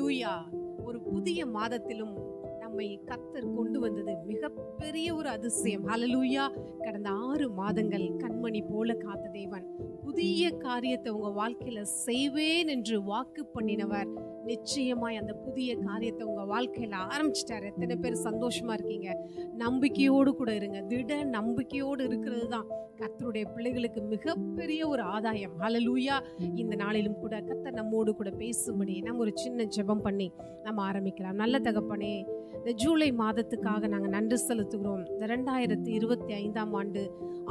ஹல்லேலூயா. ஒரு புதிய மாதத்திலும் நம்மை கர்த்தர் கொண்டு வந்தது மிகப்பெரிய ஒரு அதிசயம். ஹல்லேலூயா. கடந்த 6 மாதங்கள் கண்மணி போல காத்த தேவன் புதிய காரியத்தை உங்க வாழ்க்கையில செய்வேன் என்று வாக்கு பண்ணினவர் நிச்சயமாய் அந்த புதிய காரியத்தை உங்க வாழ்க்கையில ஆரம்பிச்சிட்டாரு. எத்தனை பேர் சந்தோஷமா இருக்கீங்க? நம்பிக்கையோடு கூட இருங்க. திட நம்பிக்கையோடு இருக்கிறது தான் கர்த்தருடைய பிள்ளைகளுக்கு மிகப்பெரிய ஒரு ஆதாயம். ஹல்லேலூயா. இந்த நாளிலும் கூட கர்த்தர் நம்மோடு கூட பேசும்படி நம்ம ஒரு சின்ன ஜெபம் பண்ணி நம்ம ஆரம்பிக்கலாம். நல்ல தகப்பனே, இந்த ஜூலை மாதத்துக்காக நாங்கள் நன்றி செலுத்துகிறோம். இந்த 2025ஆம் ஆண்டு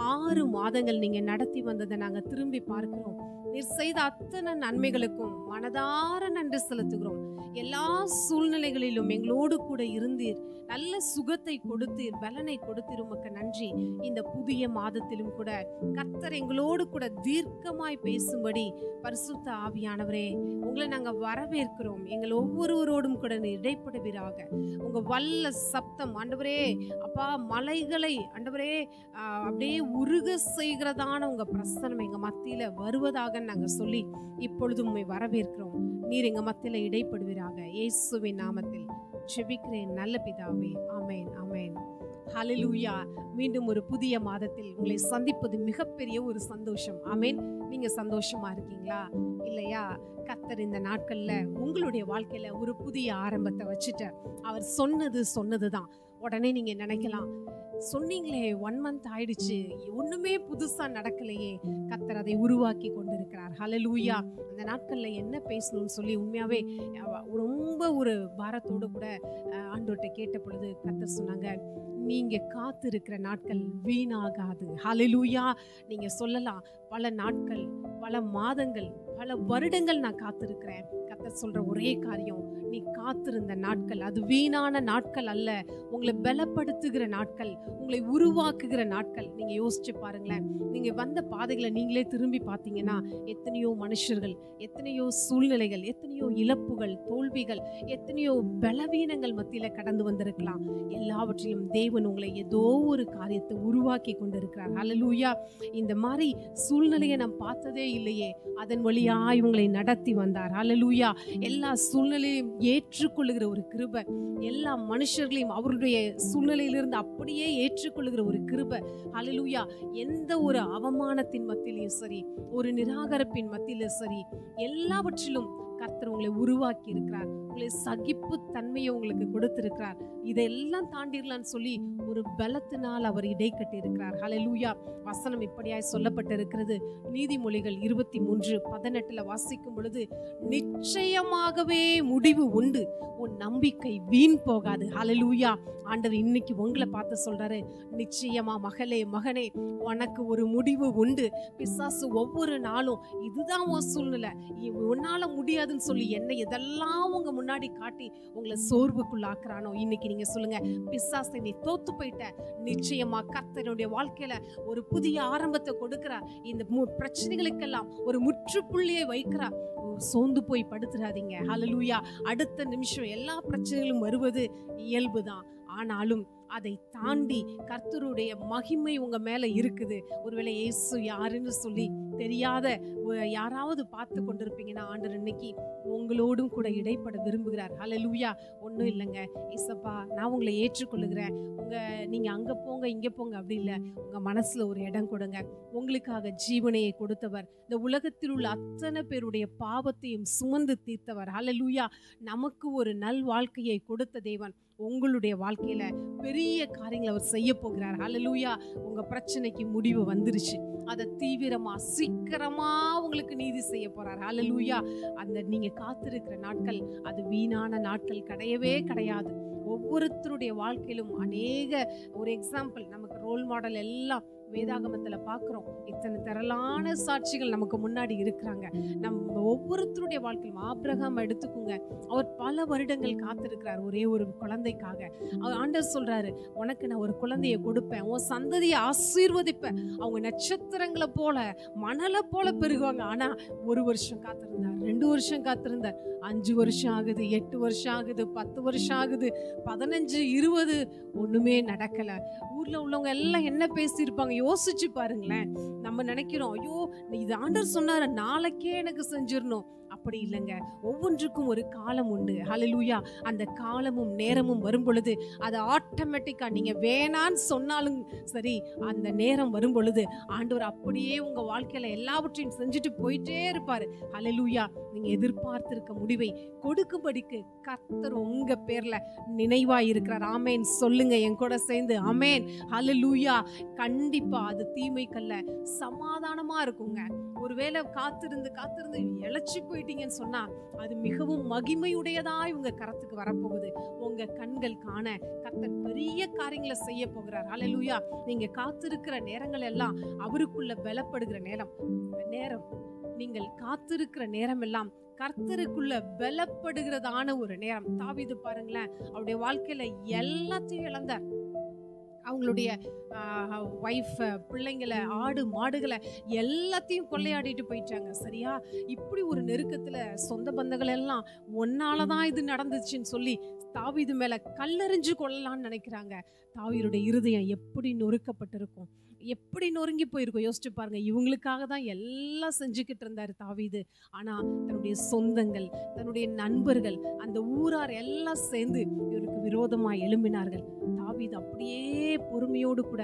6 மாதங்கள் நீங்க நடத்தி வந்ததை நாங்கள் திரும்பி பார்க்கிறோம். நீர் செய்த அத்தனை நன்மைகளுக்கும் மனதார நன்றி செலுத்துகிறோம். எல்லா சூழ்நிலைகளிலும் எங்களோடு கூட இருந்தீர். நல்ல சுகத்தை கொடுத்தீர், பலனை கொடுத்தீர். உமக்கு நன்றி. இந்த புதிய மாதத்திலும் கூட கர்த்தர் எங்களோடு கூட தீர்க்கமாய் பேசும்படி பரிசுத்த ஆவியானவரே, உங்களை நாங்க வரவேற்கிறோம். எங்கள் ஒவ்வொருவரோடும் கூட நீர் இடைப்படுவீராக. உங்க வல்ல சப்தம் ஆண்டவரே அப்பா, மலைகளை ஆண்டவரே அப்படியே உருக செய்கிறதான உங்க பிரசனம் எங்க மத்தியில வருவதாக நாங்க சொல்லி இப்பொழுது உம்மை வரவேற்கிறோம். நீர் எங்க மத்தியில இடைப்படுவீராக. இயேசுவின் நாமத்தில் ஜெபிக்கிறேன் நல்ல பிதாவே. ஆமென், ஆமென். ஹல்லேலூயா. மீண்டும் ஒரு புதிய மாதத்தில் உங்களை சந்திப்பது மிகப்பெரிய ஒரு சந்தோஷம். ஆமென். நீங்க சந்தோஷமா இருக்கீங்களா? இல்லையா? கர்த்தர் இந்த நாட்கள்ல உங்களுடைய வாழ்க்கையில ஒரு புதிய ஆரம்பத்தை வச்சுட்டு அவர் சொன்னதுதான். உடனே நீங்க நினைக்கலாம், சொன்னீங்களே 1 மந்த் ஆயிடுச்சு, ஒண்ணுமே புதுசா நடக்கலையே. கர்த்தர் அதை உருவாக்கி கொண்டிருக்கிறார். ஹல்லேலூயா. அந்த நாட்கள்ல என்ன பேசணும்னு சொல்லி உண்மையாவே ரொம்ப ஒரு பாரத்தோடு கூட ஆண்டவர்கிட்ட கேட்ட பொழுது கர்த்தர் சொன்னாங்க, நீங்க காத்திருக்கிற நாட்கள் வீணாகாது. ஹல்லேலூயா. நீங்க சொல்லலாம், பல நாட்கள், பல மாதங்கள், பல வருடங்கள் நான் காத்திருக்கிறேன். கர்த்தர் சொல்ற ஒரே காரியம், நீ காத்திருந்த நாட்கள் அது வீணான நாட்கள் அல்ல. உங்களை பலப்படுத்துகிற நாட்கள், உங்களை உருவாக்குகிற நாட்கள். நீங்க யோசிச்சு பாருங்களேன். நீங்க வந்த பாதைகளை நீங்களே திரும்பி பார்த்தீங்கன்னா எத்தனையோ மனுஷர்கள், எத்தனையோ சூழ்நிலைகள், எத்தனையோ இழப்புகள், தோல்விகள், எத்தனையோ பலவீனங்கள் மத்தியில கடந்து வந்திருக்கலாம். எல்லாவற்றிலும் தேவன் உங்களை ஏதோ ஒரு காரியத்தை உருவாக்கி கொண்டிருக்கிறார். ஹல்லேலூயா. இந்த மாதிரி சூழ்நிலையை நாம் பார்த்ததே இல்லையே, அதன் வழியாய் உங்களை நடத்தி வந்தார். ஹல்லேலூயா. எல்லா சூழ்நிலையும் ஏற்றுக்கொள்ளுகிற ஒரு கிருபை, எல்லா மனுஷர்களையும் அவருடைய சூழ்நிலையிலிருந்து அப்படியே ஏற்றுக்கொள்ளுகிற ஒரு கிருபை. ஹல்லேலூயா. எந்த ஒரு அவமானத்தின் மத்தியிலும் சரி, ஒரு நிராகரிப்பின் மத்தியிலும் சரி, எல்லாவற்றிலும் கர்த்தர் உங்களை உருவாக்கி இருக்கிறார். உங்களை சகிப்பு தன்மையை உங்களுக்கு கொடுத்திருக்கிறார். இதெல்லாம் தாண்டிடலான்னு சொல்லி ஒரு பலத்தினால் அவர் இடை கட்டி இருக்கிறார். ஹல்லேலூயா. வசனம் இப்படியாய் சொல்லப்பட்டிருக்கிறது. நீதிமொழிகள் 23:18 வாசிக்கும் பொழுது, நிச்சயமாகவே முடிவு உண்டு, உன் நம்பிக்கை வீண் போகாது. ஹல்லேலூயா. ஆண்டவர் இன்னைக்கு உங்களை பார்த்து சொல்றாரு, நிச்சயமா மகளே, மகனே, உனக்கு ஒரு முடிவு உண்டு. பிசாசு ஒவ்வொரு நாளும் இதுதான் உன் சூழ்நிலை, உன்னால முடியாதுன்னு சொல்லி என்ன எதெல்லாம் உங்க முன்னாடி காட்டி உங்களை சோர்வுக்குள்ளாக்குறானோ, இன்னைக்கு நீங்க சொல்லுங்க, பிசாசை நீ தோத்து போயிட்ட. நிச்சயமா கர்த்தருடைய வாழ்க்கையில ஒரு புதிய ஆரம்பத்தை கொடுக்கிறார். இந்த பிரச்சனைகளுக்கெல்லாம் ஒரு முற்றுப்புள்ளியை வைக்கிறார். சோர்ந்து போய் படுத்துறாதீங்க. ஹல்லேலூயா. அடுத்த நிமிஷம் எல்லா பிரச்சனைகளும் வருவது இயல்புதான். ஆனாலும் அதை தாண்டி கர்த்தருடைய மகிமை உங்க மேல இருக்குது. ஒருவேளை இயேசு யாருன்னு சொல்லி தெரியாத யாராவது பார்த்து கொண்டிருப்பீங்கன்னா, ஆண்டவர் இன்னைக்கு உங்களோடும் கூட இடைப்பட விரும்புகிறார். ஹல்லேலூயா. ஒன்றும் இல்லைங்க, இயேசப்பா நான் உங்களை ஏற்றுக்கொள்ளுகிறேன், நீங்க அங்க போங்க இங்க போங்க அப்படி இல்லை, உங்க மனசுல ஒரு இடம் கொடுங்க. உங்களுக்காக ஜீவனையை கொடுத்தவர், இந்த உலகத்தில் உள்ள அத்தனை பேருடைய பாவத்தையும் சுமந்து தீர்த்தவர். ஹல்லேலூயா. நமக்கு ஒரு நல் வாழ்க்கையை கொடுத்த தேவன் உங்களுடைய வாழ்க்கையில பெரிய காரியங்களை அவர் செய்ய போகிறார். ஹல்லேலூயா. உங்க பிரச்சனைக்கு முடிவு வந்துருச்சு. அதை தீவிரமா சீக்கிரமா உங்களுக்கு நீதி செய்ய போறார். ஹல்லேலூயா. அந்த நீங்க காத்திருக்கிற நாட்கள் அது வீணான நாட்கள் கிடையவே கிடையாது. ஒவ்வொருத்தருடைய வாழ்க்கையிலும் அநேக ஒரு எக்ஸாம்பிள், நமக்கு ரோல் மாடல் எல்லாம் வேதாகமத்துல பார்க்கிறோம். இத்தனை திரளான சாட்சிகள் நமக்கு முன்னாடி இருக்கிறாங்க. நம்ம ஒவ்வொருத்தருடைய வாழ்க்கையிலும் ஆபிரகாம் எடுத்துக்கோங்க, அவர் பல வருடங்கள் காத்திருக்கிறார் ஒரே ஒரு குழந்தைக்காக. அவர் ஆண்டவர் சொல்றாரு, உனக்கு நான் ஒரு குழந்தையை கொடுப்பேன், உன் சந்ததியை ஆசீர்வதிப்பேன், அவங்க நட்சத்திரங்களை போல மணலை போல பெருகுவாங்க. ஆனா 1 வருஷம் காத்திருந்தார், 2 வருஷம் காத்திருந்தார், 5 வருஷம் ஆகுது, 8 வருஷம் ஆகுது, 10 வருஷம் ஆகுது, 15, 20, ஒண்ணுமே நடக்கல. ஊர்ல உள்ளவங்க எல்லாம் என்ன பேசியிருப்பாங்க, யோசிச்சு பாருங்களேன். நம்ம நினைக்கிறோம், ஐயோ இது ஆண்டவர் சொன்னாரு நாளைக்கே எனக்கு செஞ்சிடணும். அப்படி இல்லைங்க. ஒவ்வொன்றுக்கும் ஒரு காலம் உண்டு. ஹல்லேலூயா. அந்த காலமும் நேரமும் வரும் பொழுது அது ஆட்டோமேட்டிக்கா நீங்க வேணான்னு சொன்னாலும் சரி, அந்த நேரம் வரும் பொழுது ஆண்டவர் அப்படியே உங்க வாழ்க்கையில எல்லாவற்றையும் செஞ்சுட்டு போயிட்டே இருப்பாரு. ஹல்லேலூயா. நீங்க எதிர்பார்த்திருக்க முடிவை கொடுக்கும்படிக்கு கர்த்தர் உங்க பேர்ல நினைவா இருக்கிறார். ஆமேன் சொல்லுங்க என் கூட சேர்ந்து. ஆமேன். ஹல்லேலூயா. கண்டிப்பா அது தீமைக்கல்ல, சமாதானமா இருக்குங்க. ஒருவேளை காத்திருந்து காத்திருந்து இழைச்சி போயிட்டீங்கன்னு சொன்னா அது மிகவும் மகிமையுடையதாய் உங்க கரத்துக்கு வரப்போகுது. உங்க கண்கள் காண கர்த்தர் பெரிய காரியங்களை செய்ய போகிறார். ஹல்லேலூயா. நீங்க காத்திருக்கிற நேரங்கள் எல்லாம் அவருக்குள்ள பலப்படுகிற நேரம். நீங்கள் காத்திருக்கிற நேரம் எல்லாம் கர்த்தருக்குள்ள பலப்படுகிறதான ஒரு நேரம். தாவீது பாருங்களேன், அவருடைய வாழ்க்கையில எல்லாத்தையும் இழந்தார். அவங்களுடைய வைஃப், பிள்ளைங்களை, ஆடு மாடுகளை எல்லாத்தையும் கொள்ளையாடிட்டு போயிட்டாங்க. சரியா? இப்படி ஒரு நெருக்கத்துல சொந்த பந்தங்கள் எல்லாம் ஒன்னாலதான் இது நடந்துச்சுன்னு சொல்லி தாவீது மேல கல்லெறிஞ்சு கொள்ளலாம்னு நினைக்கிறாங்க. தாவீதுடைய இருதயம் எப்படி நொறுக்கப்பட்டிருக்கும், எப்படி நொறுங்கி போயிருக்கும் யோசிச்சு பாருங்க. இவங்களுக்காக தான் எல்லாம் செஞ்சுக்கிட்டு இருந்தாரு தாவீது. ஆனா தன்னுடைய சொந்தங்கள், தன்னுடைய நண்பர்கள், அந்த ஊரார் எல்லாம் சேர்ந்து இவருக்கு விரோதமா எழும்பினார்கள். தாவீது அப்படியே பொறுமையோடு கூட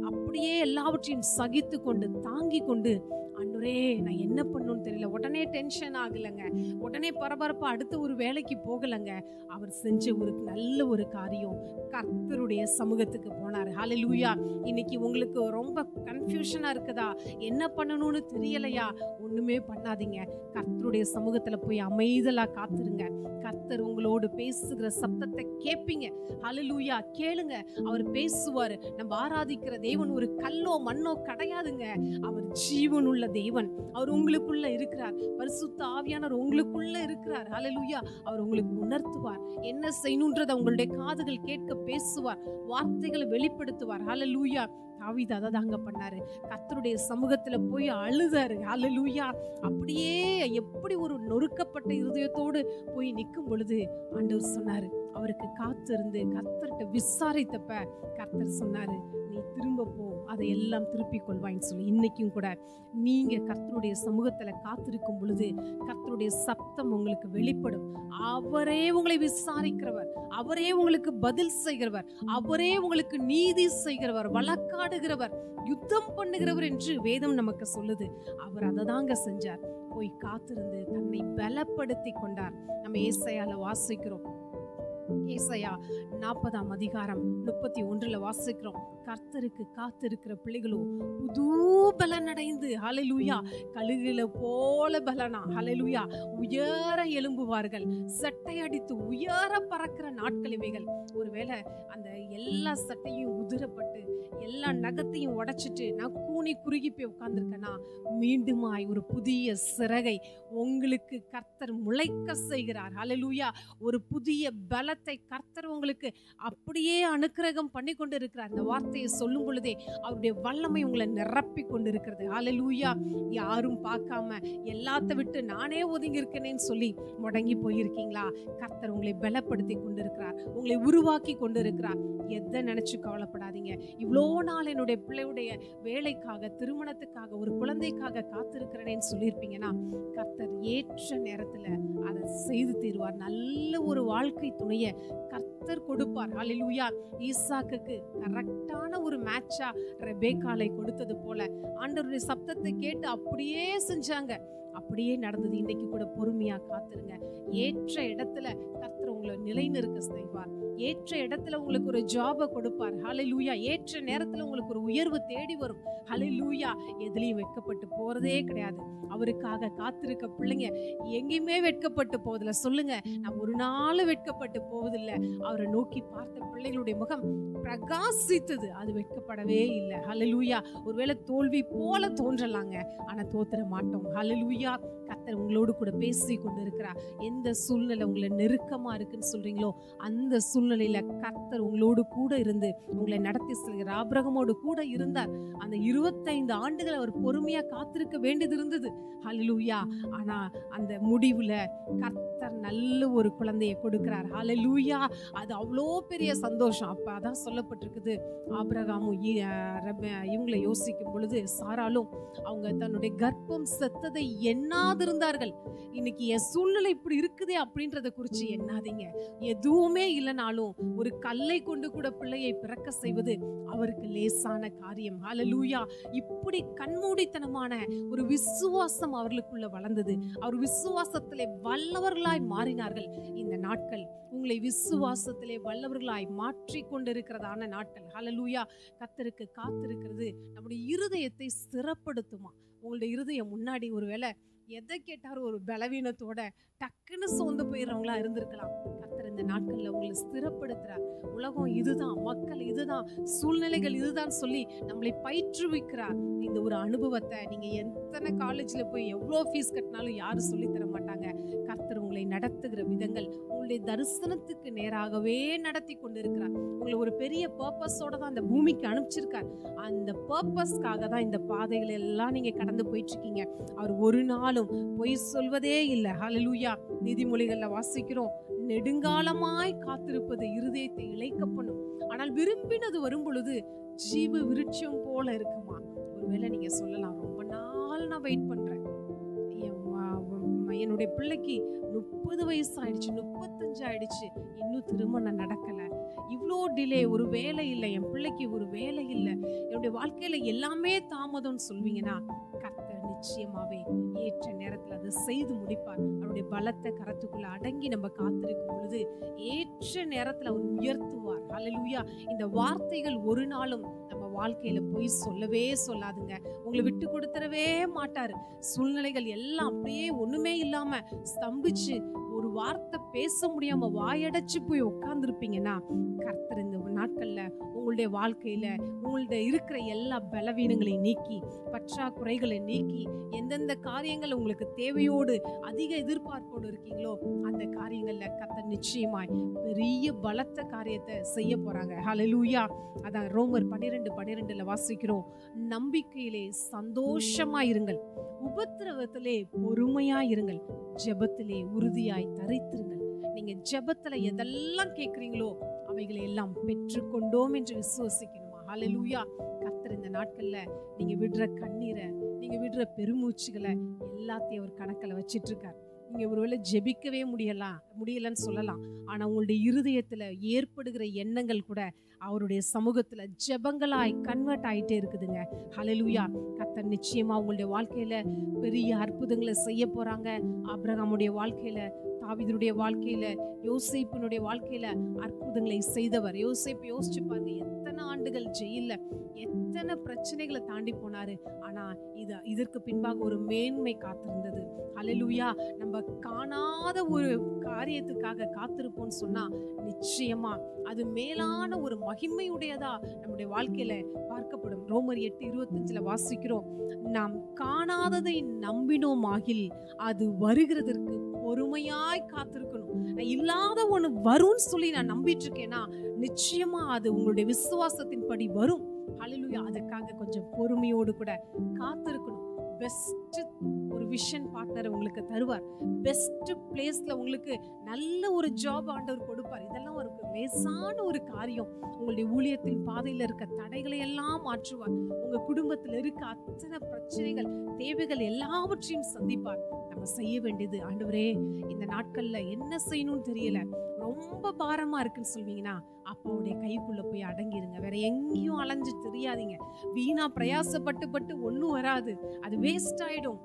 அப்படியே எல்லாவற்றையும் சகித்து கொண்டு தாங்கி கொண்டு, ஆண்டவரே நான் என்ன பண்ணணும்னு தெரியல, உடனே டென்ஷன் ஆகலைங்க, உடனே பரபரப்பா அடுத்த ஒரு வேலைக்கு போகலைங்க. அவர் செஞ்ச ஒரு நல்ல ஒரு காரியம், கர்த்தருடைய சமூகத்துக்கு போனார். ஹல்லேலூயா. இன்னைக்கு உங்களுக்கு ரொம்ப கன்ஃபியூஷனா இருக்குதா, என்ன பண்ணணும்னு தெரியலையா? ஒண்ணுமே பண்ணாதீங்க. கர்த்தருடைய சமூகத்துல போய் அமைதலா காத்துருங்க. கர்த்தர் உங்களோடு பேசுகிற சத்தத்தை கேட்பீங்க. ஹல்லேலூயா. கேளுங்க, அவர் பேசுவார். நம்ம ஆராதிக்கிற தேவன் ஒரு கல்லோ மண்ணோ கிடையாதுங்க. அவர் ஜீவனுள்ள தேவன். அவர் உங்களுக்குள்ள இருக்கிறார். பரிசுத்த ஆவியானவர் உங்களுக்குள்ள இருக்கிறார். ஹல்லேலூயா. அவர் உங்களுக்கு உணர்த்துவார், என்ன செய்யணும்ன்றதை உங்களுடைய காதுகள் கேட்க பேசுவார், வார்த்தைகளை வெளிப்படுத்துவார். ஹல்லேலூயா. தாவீது அதை தாங்க பண்ணாரு. கர்த்தருடைய சமூகத்துல போய் அழுதாரு. ஹல்லேலூயா. அப்படியே எப்படி ஒரு நொறுக்கப்பட்ட இருதயத்தோடு போய் நிற்கும் பொழுது ஆண்டவர் சொன்னாரு, அவருக்கு காத்திருந்து கர்த்தர்கிட்ட விசாரித்தப்ப கர்த்தர் சொன்னாரு, நீ திரும்ப போ, அதையெல்லாம் திருப்பிக் கொள்வாயின்னு சொல்லி. இன்னைக்கும் கூட நீங்க கர்த்தருடைய சமூகத்துல காத்திருக்கும் பொழுது கர்த்தருடைய சத்தம் உங்களுக்கு வெளிப்படும். அவரே உங்களை விசாரிக்கிறவர், அவரே உங்களுக்கு பதில் செய்கிறவர், அவரே உங்களுக்கு நீதி செய்கிறவர், வழக்காடுகிறவர், யுத்தம் பண்ணுகிறவர் என்று வேதம் நமக்கு சொல்லுது. அவர் அதை தாங்க செஞ்சார். போய் காத்திருந்து தன்னை பலப்படுத்தி கொண்டார். நம்ம ஏசாயால வாசிக்கிறோம். ஏசாயா 40ஆம் அதிகாரம் 31 வாசிக்கிறோம். கர்த்தருக்கு காத்திருக்கிற பிள்ளைகளும் புது பலன் அடைந்து, ஹல்லேலூயா, கழுகுல போல பலனா, ஹல்லேலூயா, உயர எழும்புவார்கள், சட்டை அடித்து உயர பறக்கிற நாட்கள் இவைகள். ஒருவேளை அந்த எல்லா சட்டையும் உதிரப்பட்டு எல்லா நகத்தையும் உடைச்சிட்டு நான் கூனி குறுகி போய் உட்கார்ந்துருக்கேன்னா, மீண்டுமாய் ஒரு புதிய சிறகை உங்களுக்கு கர்த்தர் முளைக்க செய்கிறார். ஹல்லேலூயா. ஒரு புதிய பலத்தை கர்த்தர் உங்களுக்கு அப்படியே அனுக்கிரகம் பண்ணி கொண்டு இருக்கிறார். அந்த வார்த்தையை சொல்லும் பொழுதே அவருடைய வல்லமை உங்களை நிரப்பி கொண்டு இருக்கிறது. ஹல்லேலூயா. யாரும் பார்க்காம எல்லாத்த விட்டு நானே ஒதுங்கி இருக்கேனேன்னு சொல்லி முடங்கி போயிருக்கீங்களா? கர்த்தர் உங்களை பலப்படுத்தி கொண்டு இருக்கிறார், உங்களை உருவாக்கி கொண்டு இருக்கிறார். எதை நினைச்சு கவலைப்படாதீங்க. இவ்வளோ நாள் என்னுடைய பிள்ளையுடைய வேலைக்காக, திருமணத்துக்காக, ஒரு குழந்தைக்காக காத்திருக்கிறேன்னு சொல்லியிருப்பீங்கன்னா, கர்த்தர் ஏற்ற நேரத்துல அதை செய்து தீருவார். நல்ல ஒரு வாழ்க்கை துணைய கர்த்தர் கொடுப்பார். ஹல்லேலூயா. ஈசாக்குக்கு கரெக்டான ஒரு மேட்சா ரெபேக்காளை கொடுத்தது போல ஆண்டவருடைய சப்தத்தை கேட்டு அப்படியே செஞ்சாங்க. அப்படியே நடந்தது. இன்னைக்கு கூட பொறுமையா காத்துருங்க. ஏற்ற இடத்துல கர்த்தர் உங்களை நிலைநிறுத்த செய்வார். ஏற்ற இடத்துல உங்களுக்கு ஒரு ஜாபை கொடுப்பார். ஹல்லேலூயா. ஏற்ற நேரத்துல உங்களுக்கு ஒரு உயர்வு தேடி வரும். ஹல்லேலூயா. எதுலயும் வெட்கப்பட்டு போறதே கிடையாது. அவருக்காக காத்திருக்க பிள்ளைங்க எங்கேயுமே வெட்கப்பட்டு போவதில்லை. சொல்லுங்க, நான் ஒரு நாள் வெட்கப்பட்டு போவதில்லை. அவரை நோக்கி பார்த்த பிள்ளைகளுடைய முகம் பிரகாசித்தது, அது வெட்கப்படவே இல்லை. ஹல்லேலூயா. ஒருவேளை தோல்வி போல தோன்றலாங்க, ஆனா தோத்துற மாட்டோம். ஹல்லேலூயா. கர்த்தர் உங்களோடு கூட பேசி கொண்டு இருக்கிறார். எந்த சூழ்நிலை உங்களை நெருக்கமா இருக்குன்னு சொல்றீங்களோ அந்த சூழ்நிலையில கர்த்தர் உங்களோடு கூட இருந்து உங்களை நடத்தி செல்கிறார். ஆபிரகாமோடு கூட இருந்தார். அந்த 25 ஆண்டுகள் அவர் பொறுமையா காத்திருக்க வேண்டியது இருந்தது. ஹல்லேலூயா. ஆனா அந்த முடிவுல கர்த்தர் நல்ல ஒரு குழந்தையை கொடுக்கிறார். ஹல்லேலூயா. அது அவ்வளோ பெரிய சந்தோஷம். அப்ப அதான் சொல்லப்பட்டிருக்குது, ஆபிரகாமும் இவங்களை யோசிக்கும் பொழுது சாராலும் அவங்க தன்னுடைய கர்ப்பம் செத்ததை எண்ணாதிருந்தார்கள். இன்னைக்கு என் சூழ்நிலை இப்படி இருக்குதே அப்படின்றத குறிச்சு எண்ணாதீங்க. எதுவுமே இல்லைனாலும் ஒரு கல்லை கொண்டு கூட பிள்ளையை பிறக்க செய்வது அவருக்கு லேசான காரியம். ஹல்லேலூயா. இப்படி கண்மூடித்தனமான ஒரு விசுவாசம் அவர்களுக்குள்ள வளர்ந்தது. அவர் விசுவாசத்திலே வல்லவர்களாய் மாறினார்கள். இந்த நாட்கள் உங்களை விசுவாசத்திலே வல்லவர்களாய் மாற்றி கொண்டிருக்கிறதான நாட்கள். ஹல்லேலூயா. கர்த்தருக்கு காத்திருக்கிறது நம்முடைய இருதயத்தை ஸ்திரப்படுத்துமா. உங்களுடைய இருதயம் முன்னாடி ஒருவேளை எதை கேட்டாலும் ஒரு பலவீனத்தோட டக்குன்னு சோர்ந்து போயிடுறவங்களா இருந்திருக்கலாம். கர்த்தர் இந்த நாட்கள்ல உங்களை ஸ்திரப்படுத்துறார். உலகம் இதுதான், மக்கள் இதுதான், சூழ்நிலைகள் இதுதான் சொல்லி நம்மளை பயிற்றுவிக்கிறார். இந்த ஒரு அனுபவத்தை நீங்க எத்தனை காலேஜ்ல போய் எவ்வளோ ஃபீஸ் கட்டினாலும் யாரும் சொல்லி தர மாட்டாங்க. கர்த்தர் உங்களை நடத்துகிற விதங்கள் உங்களுடைய தரிசனத்துக்கு நேராகவே நடத்தி கொண்டிருக்கிறார். உங்களை ஒரு பெரிய பர்பஸோட தான் அந்த பூமிக்கு அனுப்பிச்சிருக்கார். அந்த பர்பஸ்க்காக தான் இந்த பாதைகள் எல்லாம் நீங்க கடந்து போயிட்டு இருக்கீங்க. அவர் ஒரு நாளும் பொய் சொல்வதே இல்லை. ஹல்லேலூயா. நீதிமொழிகள்ல வாசிக்கிறோம், நெடுங்காலமாய் காத்திருப்பது இருதயத்தை இளைக்க பண்ணும், ஆனால் விரும்பினது வரும் பொழுது ஜீவ விருட்சம் போல இருக்குமா. ஒருவேளை நீங்க சொல்லலாம், ரொம்ப நாள் நான் வெயிட் பண்றேன், என்னுடைய பிள்ளைக்கு 30 வயசு ஆயிடுச்சு, 35 ஆயிடுச்சு, இன்னும் திருமணம் நடக்கல, இவ்வளோ டிலே, ஒரு வேலை இல்லை, என் பிள்ளைக்கு ஒரு வேலை இல்லை, என்னுடைய வாழ்க்கையில எல்லாமே தாமதம்னு சொல்வீங்கன்னா கர்த்தர் நிச்சயமாவே ஏற்ற நேரத்துல அதை செய்து முடிப்பார். அவருடைய பலத்த கரத்துக்குள்ள அடங்கி நம்ம காத்திருக்கும் பொழுது ஏற்ற நேரத்துல அவர் உயர்த்துவார். ஹல்லேலூயா. இந்த வார்த்தைகள் ஒரு நாளும் நம்ம வாழ்க்கையில போய் சொல்லவே சொல்லாதுங்க. உங்களை விட்டு கொடுத்துடவே மாட்டாரு. சூழ்நிலைகள் எல்லாம் அப்படியே ஒண்ணுமே இல்லாம ஸ்தம்பிச்சு ஒரு வார்த்தை பேச முடியாம வாயடைச்சு போய் உட்கார்ந்துருப்பீங்கன்னா கர்த்தர் இந்த நாட்கள்ல உங்களுடைய வாழ்க்கையில உங்களுடைய இருக்கிற எல்லா பலவீனங்களையும் நீக்கி, பற்றாக்குறைகளை நீக்கி, எந்தெந்த காரியங்கள் உங்களுக்கு தேவையோடு அதிக எதிர்பார்ப்போடு இருக்கீங்களோ அந்த காரியங்கள்ல கர்த்தர் நிச்சயமாய் பெரிய பலத்த காரியத்தை செய்ய போறாங்க. ஹல்லேலூயா. அதான் ரோமர் 12:12 வாசிக்கிறோம், நம்பிக்கையிலே சந்தோஷமாயிருங்கள், உபத்திரவத்திலே பொறுமையாயிருங்கள், ஜெபத்திலே உறுதியாய் தரித்திருங்கள். நீங்க ஜெபத்துல எதெல்லாம் கேட்கிறீங்களோ அவைகளை எல்லாம் பெற்றுக்கொண்டோம் என்று விசுவசிக்கணுமா. ஹல்லேலூயா. கர்த்தர் இந்த நாட்கள்ல நீங்க விடுற கண்ணீரை, நீங்க விடுற பெருமூச்சுகளை எல்லாத்தையும் அவர் கணக்கில் வச்சிட்டு இருக்கார். நீங்க ஒருவேளை ஜெபிக்கவே முடியலன்னு சொல்லலாம். ஆனா உங்களுடைய இருதயத்துல ஏற்படுகிற எண்ணங்கள் கூட அவருடைய சமூகத்துல ஜெபங்களாய் கன்வெர்ட் ஆயிட்டே இருக்குதுங்க. ஹல்லேலூயா. கர்த்தர் நிச்சயமா உங்களுடைய வாழ்க்கையில பெரிய அற்புதங்களை செய்ய போறாங்க. ஆபிரகாமுடைய வாழ்க்கையில, தாவீதுடைய வாழ்க்கையில, யோசேப்பினுடைய வாழ்க்கையில அற்புதங்களை செய்தவர். யோசேப்பு யோசிச்சு பாருங்க, எத்தனை ஆண்டுகள் ஜெயில்ல, எத்தனை பிரச்சனைகளை தாண்டி போனாரு. ஆனா இதற்கு பின்பாக ஒரு மேன்மை காத்திருந்தது. ஹல்லேலூயா. நம்ம காணாத ஒரு காரியத்துக்காக காத்திருப்போம்னு சொன்னா நிச்சயமா அது மேலான ஒரு மகிமையுடையதா நம்முடைய வாழ்க்கையில பார்க்கப்படும். ரோமர் 8:25 வாசிக்கிறோம், நாம் காணாததை நம்பினோம் ஆகில் அது வருகிறதற்கு பொறுமையாய் காத்திருக்கணும். இல்லாத ஒண்ணு வரும்னு சொல்லி நான் நம்பிட்டு இருக்கேன்னா நிச்சயமா அது உங்களுடைய விசுவாசத்தின் படி வரும். ஹல்லேலூயா. அதுக்காக கொஞ்சம் பொறுமையோடு கூட காத்திருக்கணும். பெஸ்ட் ஒரு விஷன் பார்ட்னர் உங்களுக்கு தருவார். பெஸ்ட் பிளேஸ்ல உங்களுக்கு நல்ல ஒரு ஜாப் ஆண்டவர் கொடுப்பார். இதெல்லாம் ஒரு லேசான ஒரு காரியம். உங்களுடைய ஊழியத்தின் பாதையில இருக்க தடைகளை எல்லாம் மாற்றுவார். உங்க குடும்பத்துல இருக்க அத்தனை பிரச்சனைகள், தேவைகள் எல்லாவற்றையும் சந்திப்பார். நம்ம செய்ய வேண்டியது, ஆண்டவரே இந்த நாட்கள்ல என்ன செய்யணும்னு தெரியல, ரொம்ப பாரமா இருக்குன்னு சொல்வீங்கன்னா அப்பாவுடைய கைக்குள்ள போய் அடங்கிருங்க. வேற எங்கேயும் அலைஞ்சு தெரியாதீங்க. வீணா பிரயாசப்பட்டு ஒன்னும் வராது, அது வேஸ்ட் ஆயிடும்.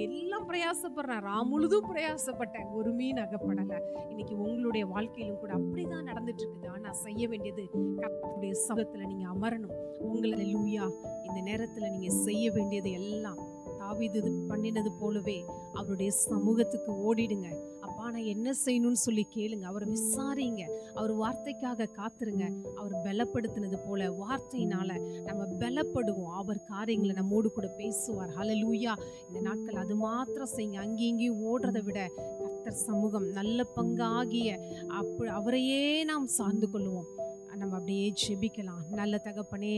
எல்லாம் பிரயாசப்படுறேன், முழுதும் பிரயாசப்பட்டேன், ஒரு மீன் அகப்படல. இன்னைக்கு உங்களுடைய வாழ்க்கையிலும் கூட அப்படிதான் நடந்துட்டு இருக்குது. ஆனா செய்ய வேண்டியது, கர்த்தருடைய சமூகத்துல நீங்க அமரணும். உங்களை லூயா இந்த நேரத்துல நீங்க செய்ய வேண்டியது எல்லாம் தாவீது பண்ணினது போலவே அவருடைய சமூகத்துக்கு ஓடிடுங்க. அப்பா அப்பா நான் என்ன செய்யணும்னு சொல்லி கேளுங்க. அவரை விசாரிங்க. அவர் வார்த்தைக்காக காத்துருங்க. அவர் பலப்படுத்தினது போல வார்த்தையினால நம்ம பலப்படுவோம். அவர் காரியங்களை நம்மோடு கூட பேசுவார். ஹல்லேலூயா. இந்த நாட்கள் அது மாத்திரம் செய்யுங்க. அங்கேயும் இங்கேயும் ஓடுறதை விட கர்த்தர் சமூகம் நல்ல பங்காகிய அவரையே நாம் சார்ந்து கொள்வோம். நம்ம அப்படியே ஜெபிக்கலாம். நல்ல தகப்பனே,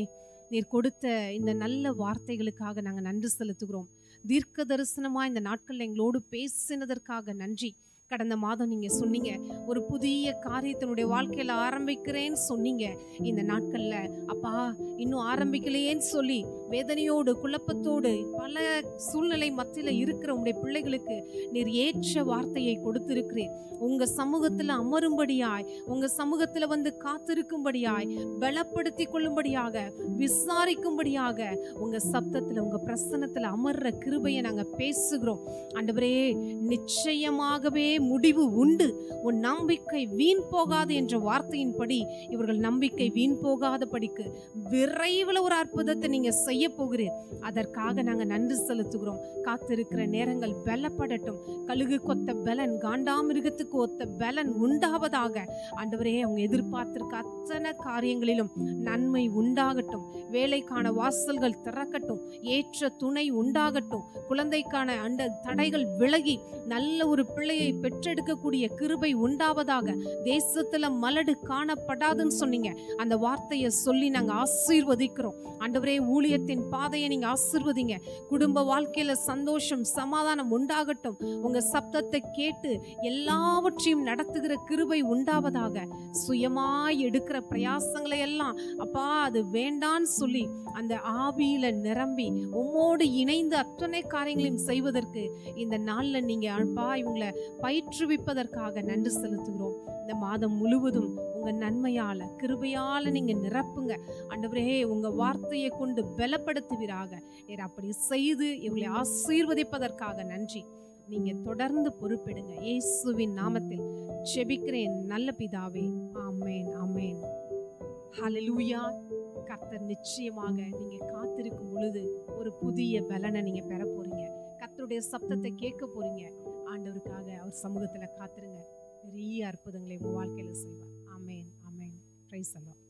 நீர் கொடுத்த இந்த நல்ல வார்த்தைகளுக்காக நாங்கள் நன்றி செலுத்துகிறோம். தீர்க்க தரிசனமா இந்த நாட்கள் எங்களோடு பேசினதற்காக நன்றி. கடந்த மாதம் நீங்க சொன்னீங்க, ஒரு புதிய காரியத்தினுடைய வாழ்க்கையில ஆரம்பிக்கிறேன்னு சொன்னீங்க. இந்த நாட்கள்ல அப்பா இன்னும் ஆரம்பிக்கலையேன்னு சொல்லி வேதனையோடு குழப்பத்தோடு பல சூழ்நிலை மத்தியில இருக்கிற உங்களுடைய பிள்ளைகளுக்கு நீர் ஏற்ற வார்த்தையை கொடுத்திருக்கிறேன். உங்க சமூகத்துல அமரும்படியாய், உங்க சமூகத்துல வந்து காத்திருக்கும்படியாய், பலப்படுத்திக் கொள்ளும்படியாக, விசாரிக்கும்படியாக உங்க சப்தத்துல உங்க பிரசன்னத்துல அமர்ற கிருபையை நாங்க பேசுகிறோம். ஆண்டவரே, நிச்சயமாகவே முடிவு உண்டு. உன் நம்பிக்கை வீண் போகாது என்ற வார்த்தையின்படி இவர்கள் நம்பிக்கை வீண் போகாத படிக்கு விரைவில் ஒரு அற்புதத்தை நீங்க செய்ய போகிறீர். அதற்காக நாங்க நன்றி செலுத்துகிறோம். காத்திருக்கிற நேரங்கள் பலப்படட்டும். கழுகு கொத்த பலன், காண்டாமிருகத்துக்கு ஒத்த பலன் உண்டாவதாக. ஆண்டவரே, அவங்க எதிர்பார்த்திருக்க அத்தனை காரியங்களிலும் நன்மை உண்டாகட்டும். வேலைக்கான வாசல்கள் திறக்கட்டும். ஏற்ற துணை உண்டாகட்டும். குழந்தைக்கான அந்த தடைகள் விலகி நல்ல ஒரு பிள்ளையை பெற்றெடுக்கக்கூடிய கிருபை உண்டாவதாக. தேசத்துல மலடு காணப்படாதுன்னு சொன்னீங்க. அந்த வார்த்தையை சொல்லி நாங்க ஆசீர்வதிக்கிறோம். ஆண்டவரே, ஊழியத்தின் பாதையை நீங்க ஆசீர்வதிங்க. குடும்ப வாழ்க்கையில சந்தோஷம், சமாதானம் உண்டாகட்டும். உங்க சப்தத்தை கேட்டு எல்லாவற்றையும் நடத்துகிற கிருபை உண்டாவதாக. சுயமாய் எடுக்கிற பிரயாசங்களை எல்லாம் அப்பா அது வேண்டான்னு சொல்லி அந்த ஆவியில நிரம்பி உம்மோடு இணைந்து அத்தனை காரியங்களையும் செய்வதற்கு இந்த நாள்ல நீங்க அப்பா இவங்களை பயிற்றுவிப்பதற்காக நன்றி செலுத்துகிறோம். இந்த மாதம் முழுவதும் உங்க நன்மையால கிருபையால நீங்க நிரப்புங்க. ஆண்டவரே, உங்க வார்த்தையை கொண்டு பலப்படுத்துவீராக. நீர் அப்படி செய்து இவங்களை ஆசீர்வதிப்பதற்காக நன்றி. நீங்க தொடர்ந்து பொறுப்பெடுங்க. இயேசுவின் நாமத்தில் ஜெபிக்கிறேன் நல்ல பிதாவே. ஆமென், ஆமென். ஹல்லேலூயா. கர்த்தர் நிச்சயமாக நீங்க காத்திருக்கும் பொழுது ஒரு புதிய பலனை நீங்க பெற போறீங்க. கர்த்தருடைய சப்தத்தை கேட்க போறீங்க. ஆண்டவருக்காக அவர் சமூகத்துல காத்திருங்க. பெரிய அற்புதங்களை உங்க வாழ்க்கையில செய்வார். Amen, amen. Praise the Lord.